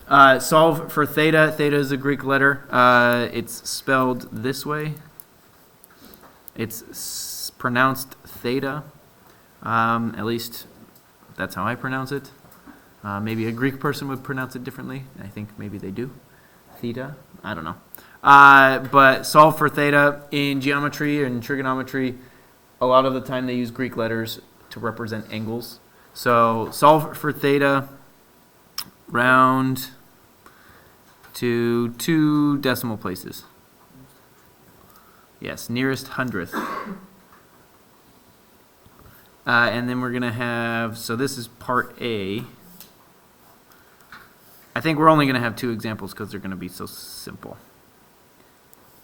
Solve for theta. Theta is a Greek letter. It's spelled this way. It's pronounced theta. At least that's how I pronounce it. Maybe a Greek person would pronounce it differently. I think maybe they do. Theta. I don't know. But solve for theta in geometry and trigonometry, a lot of the time they use Greek letters to represent angles. So solve for theta, round to 2 decimal places. Yes, nearest hundredth. And then we're going to have, so this is part A. I think we're only going to have 2 examples because they're going to be so simple.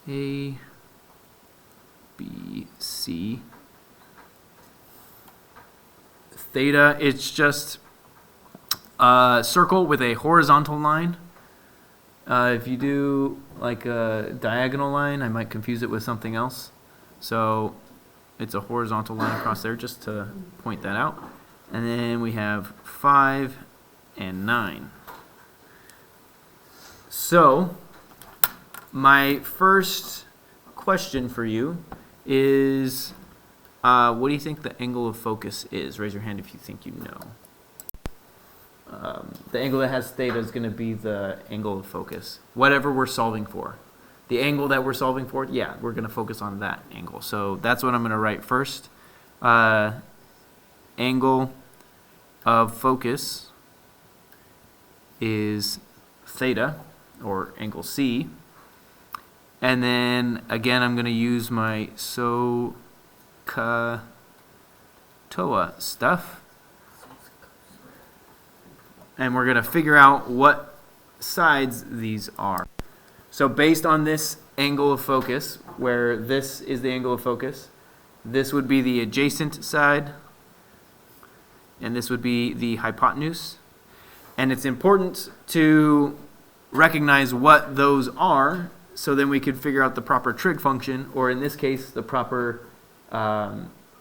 A, B, C. Theta, it's just a circle with a horizontal line. If you do like a diagonal line, I might confuse it with something else. So it's a horizontal line across there, just to point that out. And then we have 5 and 9. So my first question for you is, what do you think the angle of focus is? Raise your hand if you think you know. The angle that has theta is going to be the angle of focus, whatever we're solving for. The angle that we're solving for, yeah, we're going to focus on that angle. So that's what I'm going to write first. Angle of focus is theta, or angle C. And then, again, I'm going to use my SOHCAHTOA stuff. And we're going to figure out what sides these are. So based on this angle of focus, where this is the angle of focus, this would be the adjacent side, and this would be the hypotenuse. And it's important to recognize what those are, so then we could figure out the proper trig function, or in this case, the proper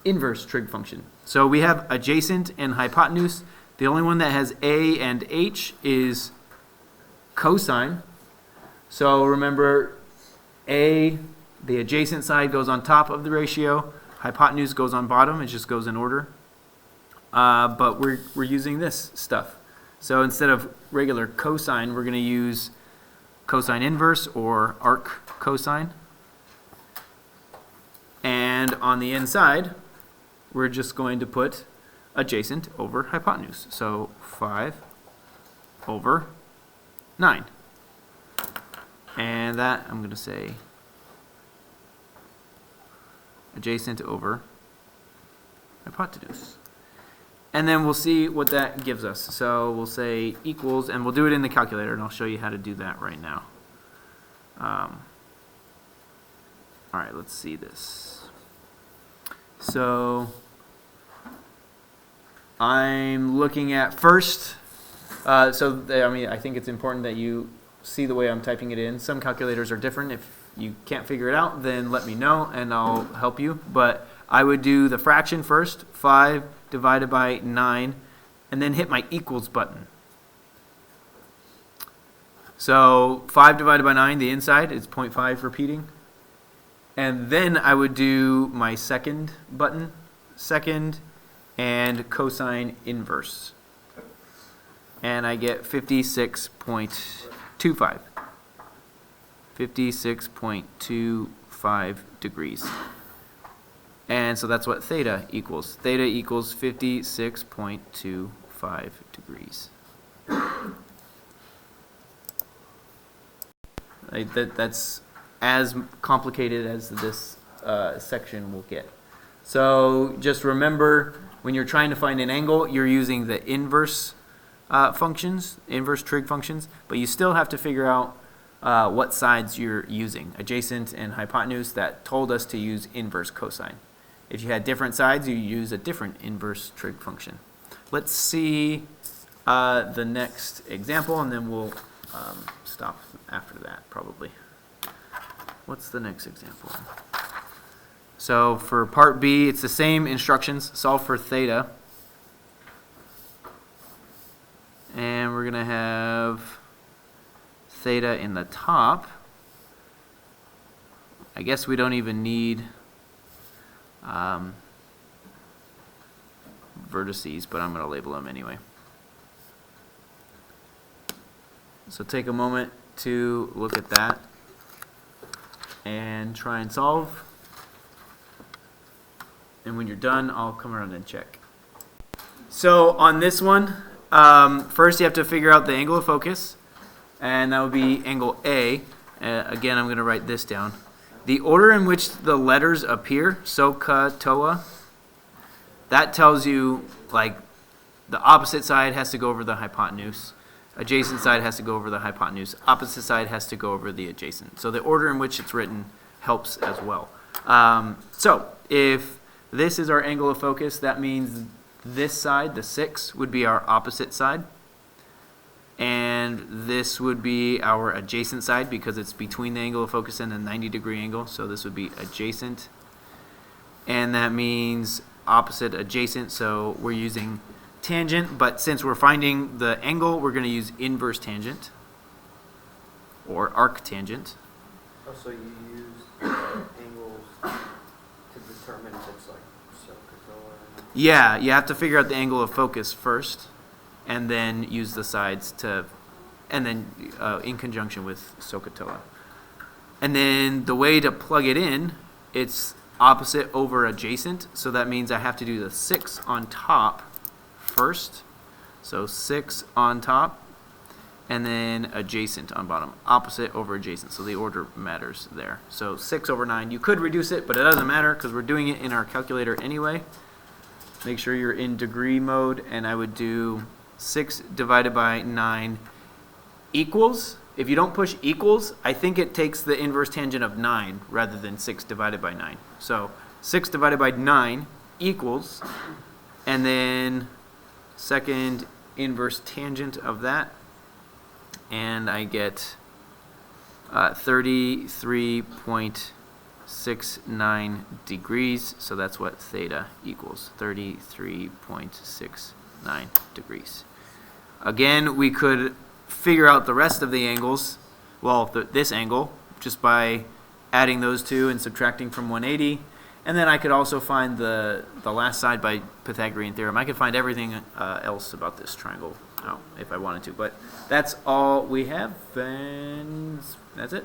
inverse trig function. So we have adjacent and hypotenuse. The only one that has A and H is cosine. So remember, A, the adjacent side, goes on top of the ratio. Hypotenuse goes on bottom. It just goes in order. But we're using this stuff. So instead of regular cosine, we're going to use cosine inverse or arc cosine. And on the inside, we're just going to put adjacent over hypotenuse. So 5 over 9. And that, I'm going to say adjacent over hypotenuse. And then we'll see what that gives us. So we'll say equals, and we'll do it in the calculator, and I'll show you how to do that right now. All right, let's see this. So I'm looking at first, I think it's important that you see the way I'm typing it in. Some calculators are different. If you can't figure it out, then let me know and I'll help you. But I would do the fraction first, 5 divided by 9, and then hit my equals button. So 5 divided by 9, the inside is 0.5 repeating. And then I would do my second button, second, and cosine inverse. And I get 56.25. 56.25 degrees. And so that's what theta equals. Theta equals 56.25 degrees. That's as complicated as this section will get. So just remember, when you're trying to find an angle, you're using the inverse functions, inverse trig functions, but you still have to figure out what sides you're using. Adjacent and hypotenuse, that told us to use inverse cosine. If you had different sides, you use a different inverse trig function. Let's see the next example, and then we'll stop after that, probably. What's the next example? So for part B, it's the same instructions. Solve for theta. And we're going to have theta in the top. I guess we don't even need vertices, but I'm going to label them anyway. So take a moment to look at that and try and solve. And when you're done, I'll come around and check. So on this one, first you have to figure out the angle of focus, and that would be angle A. Again, I'm going to write this down. The order in which the letters appear, SOHCAHTOA, that tells you, like, the opposite side has to go over the hypotenuse, adjacent side has to go over the hypotenuse, opposite side has to go over the adjacent. So the order in which it's written helps as well. So if this is our angle of focus, that means this side, the 6, would be our opposite side. And this would be our adjacent side because it's between the angle of focus and a 90-degree angle. So this would be adjacent. And that means opposite adjacent. So we're using tangent, but since we're finding the angle, we're going to use inverse tangent or arctangent. Oh, so you use angles to determine if it's like SOHCAHTOA? Yeah, you have to figure out the angle of focus first, and then use the sides to, and then in conjunction with SOHCAHTOA. And then the way to plug it in, it's opposite over adjacent, so that means I have to do the 6 on top first. So 6 on top, and then adjacent on bottom. Opposite over adjacent, so the order matters there. So 6 over 9. You could reduce it, but it doesn't matter because we're doing it in our calculator anyway. Make sure you're in degree mode, and I would do 6 divided by 9 equals. If you don't push equals, I think it takes the inverse tangent of 9 rather than 6 divided by 9. So 6 divided by 9 equals, and then second inverse tangent of that, and I get 33.69 degrees, so that's what theta equals, 33.69 degrees. Again, we could figure out the rest of the angles, well, this angle, just by adding those two and subtracting from 180. And then I could also find the last side by Pythagorean theorem. I could find everything else about this triangle out if I wanted to. But that's all we have, and that's it.